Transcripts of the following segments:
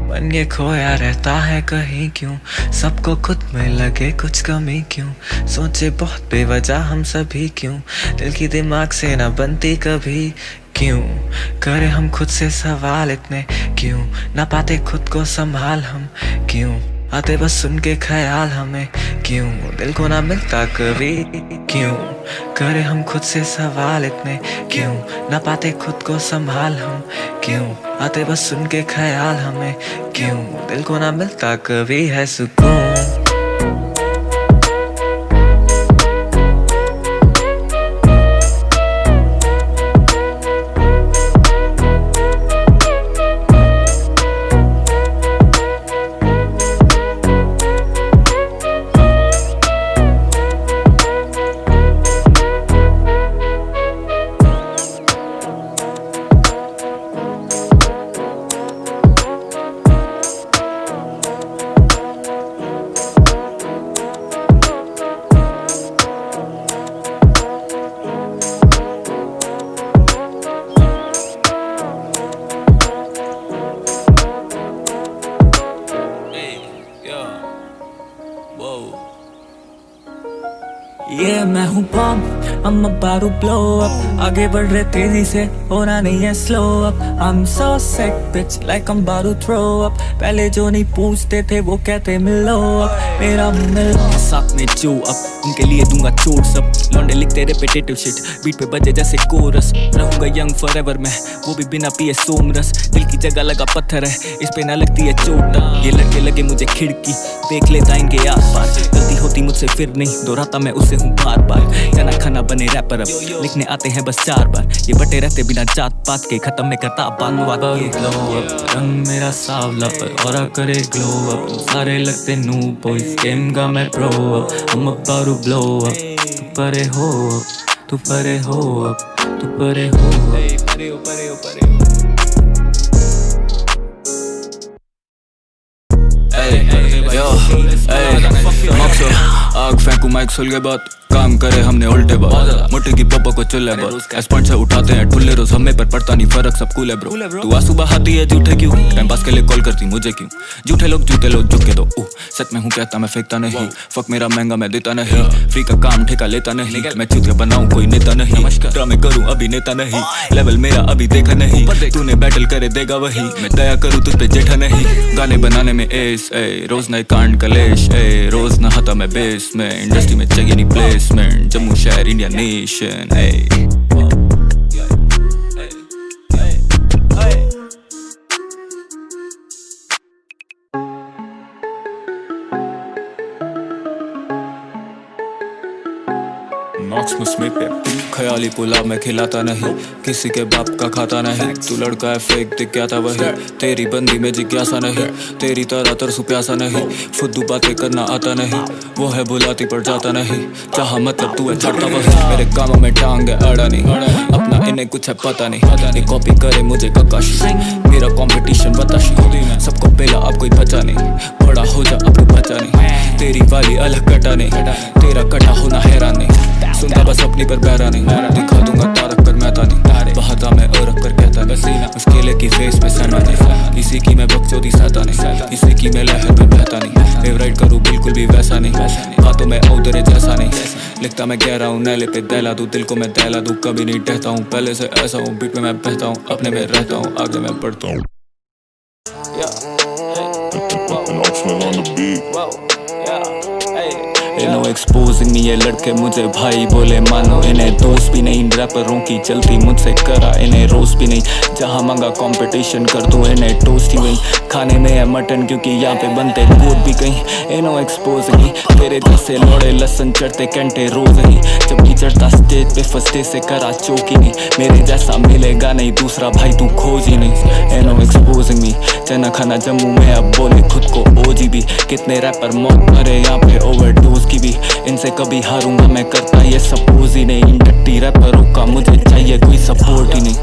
मन ये खोया रहता है कहीं क्यों, सबको खुद में लगे कुछ कमी क्यों, सोचे बहुत बेवजह हम सभी क्यों, दिल की दिमाग से ना बनती कभी क्यों, करे हम खुद से सवाल इतने क्यों, ना पाते खुद को संभाल हम क्यों, आते बस सुन के ख्याल हमें क्यों, दिल को ना मिलता कभी क्यों, करे हम खुद से सवाल इतने क्यों, ना पाते खुद को संभाल हम क्यों, आते बस सुन के ख्याल हमें क्यों, दिल को ना मिलता कभी है सुकून। ये मैं हूँ Baum, I'm about to blow up। आगे बढ़ रहे तेजी से, होना नहीं है slow up. I'm so sick bitch like I'm about to throw up। पहले जो नहीं पूछते थे वो कहते मिलो अब, मेरा मिलो साथ में जो अब उनके लिए दूंगा चोट सब। लौंडे लिखते रेपिटेटिव शिट, बीट पे बजे जैसे कोरस। रहूंगा यंग फॉरएवर मैं, वो भी बिना पिए सोमरस। दिल की जगह लगा पत्थर है, इस पे ना लगती है चोट। ये लड़के लगे मुझे खिड़की, देख लेता इनके आस पास। गलती होती मुझसे फिर नहीं दोहराता मैं उससे हूँ बार बार। जना खाना बने रैपर अब, लिखने आते हैं बस 4 बार। ये बटे रहते बिना जात पात के, खत्म में करता बात रंग मेरा सावला पर और करे ग्लो अप। सारे लगते नू बॉयज, गेम का मैं प्रो अप। हम about to blow up। तू परे हो अब, तू परे हो अब, तू परे हो आग फेंकू माइक सुल के बात, काम करे हमने उल्टे बात। मोटे की पापा को चुल्ले बात, एस्पॉन्ट से उठाते हैं ठुल्ले रोज। हमें पर पड़ता नहीं फर्क, सब कूल है ब्रो। तू आंसू बहाती है झूठे क्यों, टाइम पास के लिए कॉल करती मुझे क्यों। झूठे लोग जूते लोग झुक के दो, सच में हूँ कहता मैं फेंकता नहीं। फक मेरा महंगा मैं देता नहीं, फ्री का काम ठेका लेता नहीं। मैं चुतिया बनाऊं कोई नेता नहीं, ड्रामे करूं अभिनेता नहीं। लेवल मेरा अभी देखा नहीं, तूने बैटल करे देगा वही। मैं दया करूं तुझ पे जेठा नहीं, गाने बनाने में एस रोज नए कांड कलेश। रोज नहाता मैं बेस में, इंडस्ट्री में चाहिए नहीं प्लेसमेंट। जम्मू शहर इंडिया नेशन ख्याली पुलाव में खिलाता नहीं, किसी के बाप का खाता नहीं। तू लड़का है फेक दिख गया था वही, तेरी बंदी में जिज्ञासा नहीं। तेरी तरह तरसू प्यासा नहीं, फुद्दू बातें करना आता नहीं। वो है बुलाती पर जाता नहीं, चाहा मतलब तू है छाड़ता वही। मेरे कामों में टांग है अड़ा नहीं, अपना इन्हें कुछ है पता नहीं। कॉपी करे मुझे ककाशी, मेरा कंपटीशन बताशी। सबको पहला अब कोई बचा नहीं, बड़ा हो जा अब कोई बचा नहीं। तेरी वाली अलग कटा नहीं, तेरा कटा होना हैरान नहीं। सुनता बस अपनी पर बहरा नहीं, दिखा दूंगा तारक पर मैं तानी। बहाता मैं और कर कहता नहीं, मुश्किल की फेस पे सहना नहीं। इसी की मैं बकचोदी सहता नहीं, इसी की मैं लहर में बहता नहीं। फेवरेट करूँ बिल्कुल भी वैसा नहीं, बातों में औदरे जैसा नहीं। लिखता मैं कह रहा हूँ नैले पे दहला दूँ, दिल को मैं दहला दूँ। कभी नहीं डहता हूँ, पहले से ऐसा हूँ। बीट में मैं बहता हूँ, अपने में रहता हूँ, आगे मैं बढ़ता हूँ। नो एक्सपोजिंग नहीं, ये लड़के मुझे भाई बोले मानो। इन्हें दोस्त भी नहीं, रैपरों की चलती मुझसे करा। इन्हें रोस्ट भी नहीं, जहाँ मांगा कंपटीशन कर दूं इन्हें टोस्ट ही वही। खाने में है मटन क्योंकि यहाँ पे बनते गोद भी कहीं। नो एक्सपोजिंग ही, तेरे जैसे लोड़े लसन चढ़ते घंटे रोज ही। जब भी चढ़ता स्टेज पे फस्ते से करा चौक ही नहीं। मेरे जैसा मिलेगा नहीं दूसरा भाई, तू खोज ही नहीं। नो एक्सपोजिंग मी, चना खाना जम्मू में अब बोले खुद को ओजी भी। कितने रैपर मौत मरे यहाँ पे ओवरडोज की भी। इनसे कभी हारूंगा मैं करता ये सपोज ही नहीं। इंडस्ट्री रैपरों का मुझे चाहिए कोई सपोर्ट ही नहीं।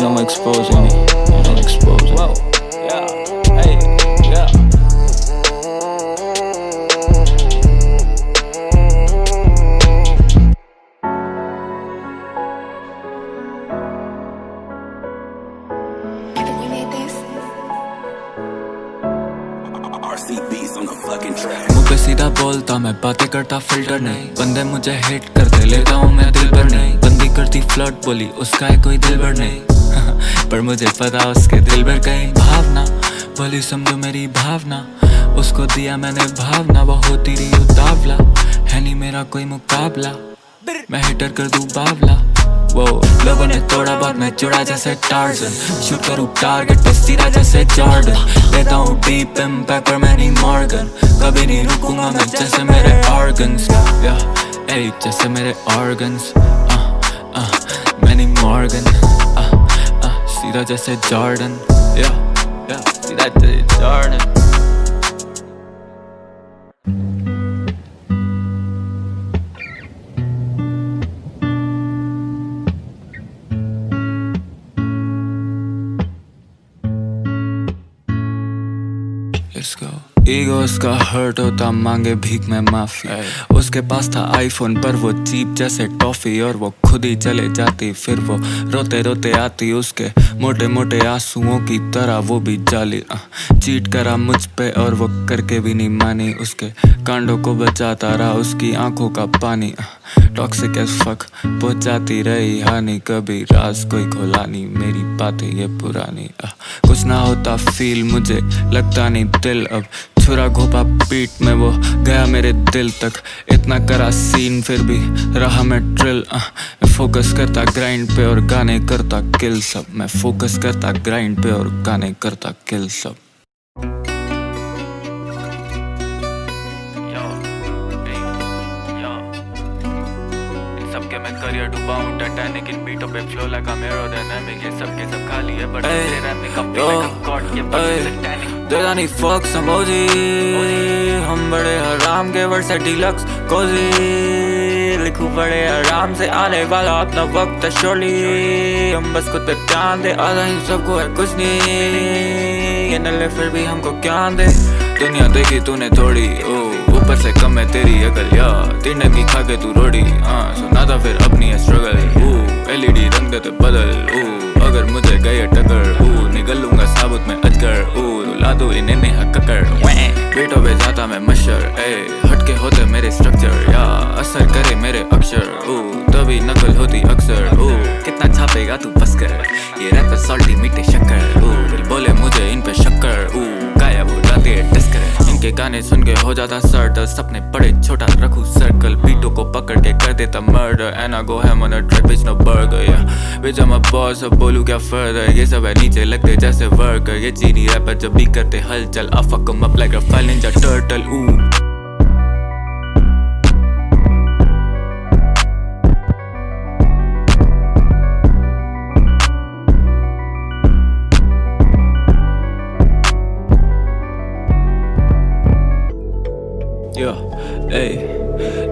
No exposing me, no exposing. We made this. मुँह पे सीधा बोलता मैं, बातें करता फिल्टर नहीं। बंदे मुझे हेट करते, लेता हूँ मैं दिल पर नहीं। बंदी करती फ्लर्ट, बोली उसका है कोई दिल भर नहीं। पर मुझे पता उसके दिल भर कहीं भावना, बोली समझो मेरी भावना। उसको दिया मैंने भावना, वो होती रही उतावला। है नहीं मेरा कोई मुकाबला, मैं हिटर कर दूं बावला। वो लोगों ने तोड़ा बहुत, मैं जुड़ा जैसे टार्जन। शूट करूं टारगेट पे सीधा जैसे जॉर्डन। देता हूं डीप इम्पैक्ट पर मैं नहीं मॉर्गन। कभी नहीं रुकूंगा मैं जैसे मेरे ऑर्गन्स, जैसे मेरे ऑर्गन्स। मैं नहीं मॉर्गन, सीधा जैसे जॉर्डन, सीधा जैसे जॉर्डन। ईगो उसका हर्ट होता, मांगे भीख में माफी। उसके पास था आईफोन पर वो चीप जैसे टॉफी। और वो खुद ही चले जाती, फिर वो रोते रोते आती। उसके मोटे मोटे आंसुओं की तरह वो भी जाली। चीट करा मुझ पे और वो करके भी नहीं मानी। उसके कांडों को बचाता रहा उसकी आंखों का पानी। टॉक्सिक एज फक पहुंचाती रही हानि, कभी राज कोई खोला नहीं। मेरी बातें ये पुरानी, कुछ ना होता फील, मुझे लगता नहीं दिल अब। छुरा घोपा पीठ में वो गया मेरे दिल तक। इतना करा सीन फिर भी रहा मैं ट्रिल। फोकस करता ग्राइंड पे और गाने करता किल सब। मैं फोकस करता ग्राइंड पे और गाने करता किल सब। सबके मैं करियर डूबाऊं टाइटैनिक इन बीटों पे फ्लो लगा एरोडायनामिक। ये सबके सब खाली है बट मेरे रैप में कप पे कॉर्ड के टाइटैनिक। देता नहीं फक समोजी, हम बड़े हराम के वर्ड से डिलक्स कोजी। लिखूं बड़े आराम से, आने वाला अपना वक्त है शोली। हम बस खुद पे ध्यान दे, आधा ही सबको है कुछ नहीं। ये नल्ले फिर भी हमको क्या दे। दुनिया देखी तूने थोड़ी, ऊपर से कम है तेरी अकल। या तीन की खा के तू रोटी, सुना था फिर अपनी है स्ट्रगल। एलईडी रंग देते बदल, अगर मुझे गए टक्कर निकल लूंगा साबुत में अजगर। ला दो इन्हें नेहा ककर, बेटो पे जाता मैं मशर। हटके होते मेरे स्ट्रक्चर, या असर करे मेरे अक्षर। तभी नकल होती अक्सर। कितना छापेगा तू बस कर, ये रैपर सॉल्टी मीठे शक्कर। दिल बोले मुझे इन पे शक्कर, गायब हो जाती है टस्कर। इनके गाने सुन के हो जाता सर्द, सपने बड़े छोटा रखूं सर्कल। बीटों को पकड़ के कर देता murder, and I go ham on a track which no burger. या which I am a boss, अब बोलूं क्या फर्दर। ये सब है नीचे लगते जैसे वर्कर। ये चीनी रैपर जब भी करते हलचल, I fuck 'em up like a file ninja turtle.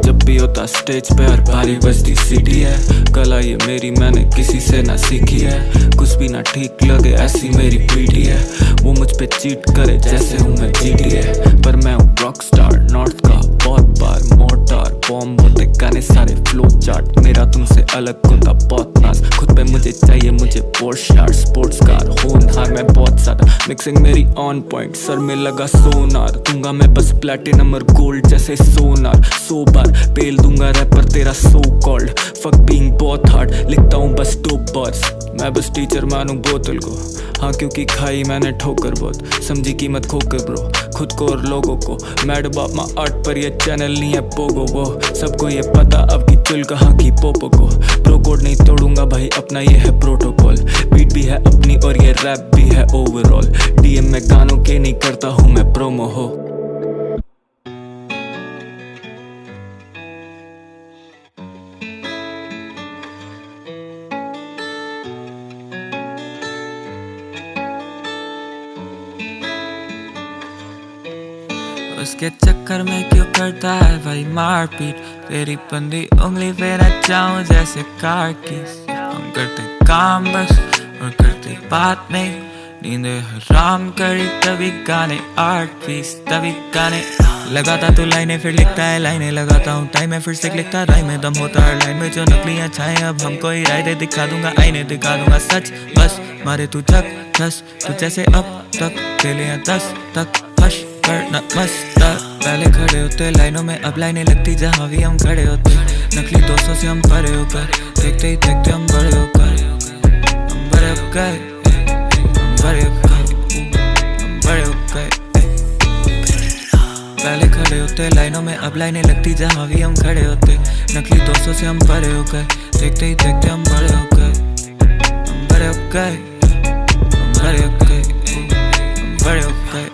जब भी होता स्टेज पे हर भारी बजती सीटी है। कला ये मेरी मैंने किसी से ना सीखी है। कुछ भी ना ठीक लगे ऐसी मेरी पीटी है। वो मुझ पे चीट करे जैसे हूँ मैं जीटी है। पर मैं हूँ रॉक स्टार नॉर्थ का, बहुत बार मोर्टार बॉम्ब होते गाने सारे फ्लो चार्ट। मेरा तुमसे अलग होता बहुत नाज, खुद पे मुझे चाहिए मुझे पोर्श यार। स्पोर्ट्स कार होनहार मैं बहुत ज्यादा, मिक्सिंग मेरी ऑन पॉइंट। सर में लगा सोनार, दूंगा मैं बस प्लेटिनम और गोल्ड जैसे सोनार। 100 बार पेल दूंगा रैपर तेरा सो कॉल्ड। फक बीइंग बहुत हार्ड, लिखता हूँ बस 2 बर्ड्स। मैं बस टीचर मानूं बोतल को, हाँ क्योंकि खाई मैंने ठोकर बहुत। समझी कीमत खोकर ब्रो, खुद को और लोगों को। मैड बाप मा आर्ट पर ये चैनल नहीं है पोगो वो। सबको ये पता अब की चुल कहाँ की पोपो को। प्रो कोड नहीं तोड़ूंगा भाई अपना ये है प्रोटोकॉल। बीट भी है अपनी और ये रैप भी है ओवरऑल। डीएम में गानों के नहीं करता हूँ मैं प्रोमो हो। उसके चक्कर में क्यों करता है भाई मारपीट। तेरी बंदी उंगली पे न जाऊं जैसे कार की। हम करते काम बस और करते बात नहीं। नींद हराम करी तभी गाने आर्ट पीस, तभी गाने लगाता तो लाइनें फिर लिखता है लाइनें। लगाता हूँ टाइम में फिर से लिखता राइम में। दम होता है लाइन में जो नकलियाँ छाए। अब हमको ही राय दे, दिखा दूंगा आईने, दिखा दूंगा सच बस। मारे तू झक झस तू जैसे अब तक ले 10 तक हश कर नमस्कार। पहले खड़े होते लाइनों में, अब लाइनें लगती जहाँ भी हम खड़े होते। नकली दोस्तों से हम परे होकर, देखते ही देखते हम बड़े होकर। हम बड़े हो गए, हम बड़े हो गए, हम बड़े हो गए। पहले खड़े होते लाइनों में, अब लाइनें लगती जहाँ भी हम खड़े होते। नकली दोस्तों से हम परे हो गए, देखते ही देखते हम बड़े हो गए। हम बड़े हो गए, हम बड़े हो गए, हम बड़े हो गए।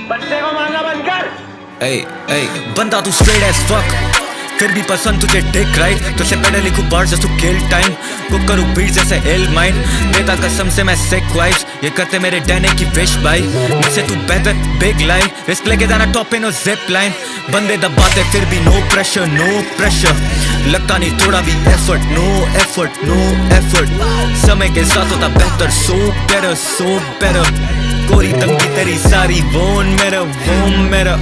बच्चे को मारना बंद कर। बंदा तू straight as fuck, फिर भी पसंद तुझे टिक राइट। तुझसे पहले लिखूं bars just to kill time, cook करूं beats जैसे ill mind। देता कसम से मैं sick vibes, ये करते मेरे डैने की wish भाई। मुझसे तू बेहतर big line, रिस्क लेके जाना टॉप इन और zip line। बंदे दबाते फिर भी no pressure, लगता नहीं थोड़ा भी effort, no effort। समय के साथ होता बेहतर, so better। कोरी तंगी तेरी सारी वोन मेरा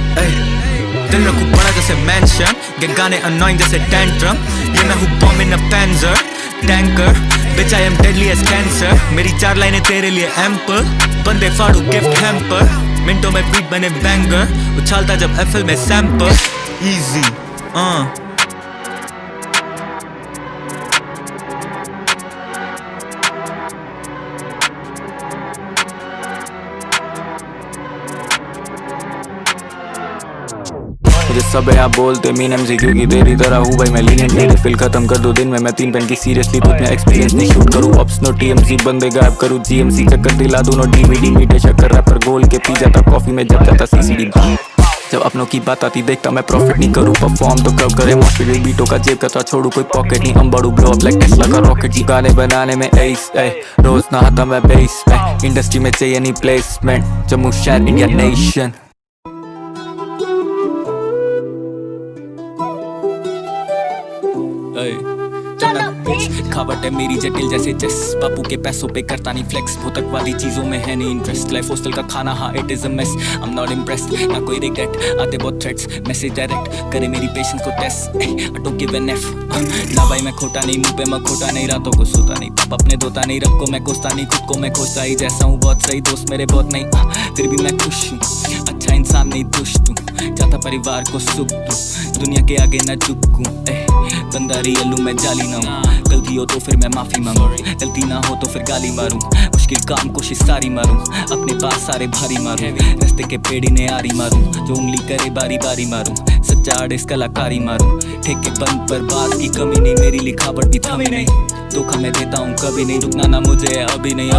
दिल रखूं बड़ा जैसे मैंशन, ये गाने annoying जैसे टैंट्रम। ये मैं हूँ bomb in a Panzer tanker, bitch I am deadly as cancer। मेरी 4 लाइनें तेरे लिए एम्पर, बंदे फाड़ू गिफ्ट हैम्पर। मिनटों में बीट बने बैंगर, उछालता जब FL में सैंपल। Easy मुझे सब यहाँ बोलते मीन MC, क्योंकि तेरी तरह हूँ भाई मैं लीनियंट। नहीं फिल खत्म कर दो दिन में मैं 3 पेन की सीरियसली तुझ में एक्सपीरियंस नहीं शूट करूँ ऑप्स नो TMC, बंदे गायब करूँ GMC। चक्कर दिला दोनों DVD मीटे शक्कर रैपर गोल के पी जाता कॉफी में जब जाता CCD। जब अपनों की बात आती देखता मैं प्रॉफिट नहीं करूँ परफॉर्म तो कब करे मॉस्फिट। बीटों का जेब कतरा छोड़ू कोई पॉकेट नहीं, हम बड़ू ब्लो अप लाइक टेस्ला का रॉकेट जी। गाने बनाने में एस रोज नहाता मैं बेस में, इंडस्ट्री में चाहिए नहीं प्लेसमेंट। जम्मू शहर इंडिया नेशन। खावट है मेरी जटिल जैसे चेस, बापू के पैसों पे करता नहीं फ्लेक्स। भौतिकवादी चीजों में है नहीं इंटरेस्ट, लाइफ हॉस्टल का खाना हाँ it is a mess. I am not impressed, ना कोई रिग्रेट, आते बहुत थ्रेट्स मैसेज डायरेक्ट करे मेरी पेशेंस को test. I don't give an F, ना भाई मैं खोटा नहीं, मुंह पे मैं खोटा नहीं, रातों को सोता नहीं, पाप अपने धोता नहीं, रब को मैं कोसता नहीं, खुद को मैं खोजता ही जैसा हूँ। बहुत सही दोस्त मेरे बहुत नहीं, फिर भी मैं खुश हूँ, अच्छा इंसान नहीं दुष्ट हूँ, चाहता परिवार को सुख दूँ, दुनिया के आगे न झुकूं। बंदा रियल हूँ मैं जाली ना हूँ, गलती हो तो फिर मैं माफी मांगू, गलती ना हो तो फिर गाली मारूं। मुश्किल काम कोशिश सारी मारूं, अपने पास सारे भारी मारूं, रास्ते के पेड़ी ने आरी मारूं, जो उंगली करे बारी बारी मारूं, सच्चा आर्टिस्ट कलाकारी मारूं। ठेके बंद पर बात की कमी नहीं, मेरी लिखावट भी थमी नहीं, धोखा मैं देता हूँ कभी नहीं, रुकना ना मुझे अभी नहीं।